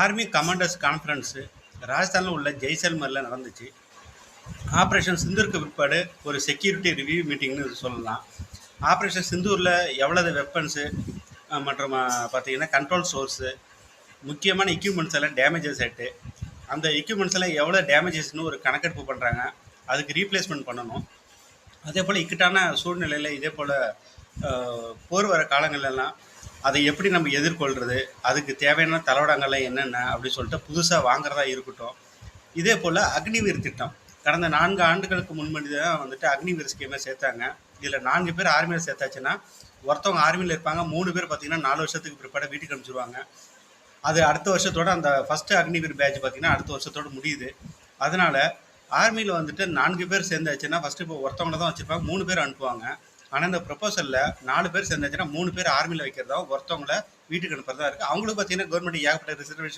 Army commanders conference ராஜஸ்தானில் உள்ள ஜெய்சல்மரில் நடந்துச்சு. ஆப்ரேஷன் சிந்தூருக்கு பிற்பாடு ஒரு செக்யூரிட்டி ரிவ்யூ மீட்டிங்னு சொல்லலாம். ஆப்ரேஷன் சிந்தூரில் எவ்வளவு வெப்பன்ஸு மற்றும் பார்த்தீங்கன்னா கண்ட்ரோல் சோர்ஸு, முக்கியமான எக்யூப்மெண்ட்ஸ் எல்லாம் டேமேஜஸ் ஆகிட்டு, அந்த எக்யூப்மெண்ட்ஸ் எல்லாம் எவ்வளோ டேமேஜஸ்னு ஒரு கணக்கெடுப்பு பண்ணுறாங்க. அதுக்கு ரீப்ளேஸ்மெண்ட் பண்ணணும். அதே போல் இக்கட்டான சூழ்நிலையில் இதே போல் போர் வர காலங்கள்லாம் அதை எப்படி நம்ம எதிர்கொள்கிறது, அதுக்கு தேவையான தளவாடங்கள்லாம் என்னென்ன அப்படின்னு சொல்லிட்டு புதுசாக வாங்குறதா இருக்கட்டும். இதே போல் அக்னிவீர் திட்டம் கடந்த 4 ஆண்டுகளுக்கு முன்படி தான் வந்துட்டு அக்னிவீர் ஸ்கீமை சேர்த்தாங்க. இதில் 4 பேர் ஆர்மியில் சேர்த்தாச்சுன்னா ஒருத்தவங்க ஆர்மியில் இருப்பாங்க, 3 பேர் பார்த்தீங்கன்னா 4 வருஷத்துக்கு பிற்பாடு வீட்டுக்கு அனுப்பிச்சிருவாங்க. அது அடுத்த வருஷத்தோட அந்த ஃபஸ்ட்டு அக்னிவீர் பேட்ச் பார்த்தீங்கன்னா அடுத்த வருஷத்தோடு முடியுது. அதனால் ஆர்மியில் வந்துட்டு 4 பேர் சேர்ந்தாச்சுன்னா ஃபஸ்ட்டு இப்போ ஒருத்தவங்கள தான் வச்சுருப்பாங்க, 3 பேர் அனுப்புவாங்க. ஆனால் இந்த ப்ரொபோசலில் 4 பேர் சேர்ந்தாச்சுன்னா 3 பேர் ஆர்மியில் வைக்கிறதா, ஒருத்தவங்கள வீட்டுக்கு அனுப்புறதா இருக்குது. அவங்களும் பார்த்தீங்கன்னா கவர்மெண்ட் ஏகப்பட்ட ரிசர்வேஷன்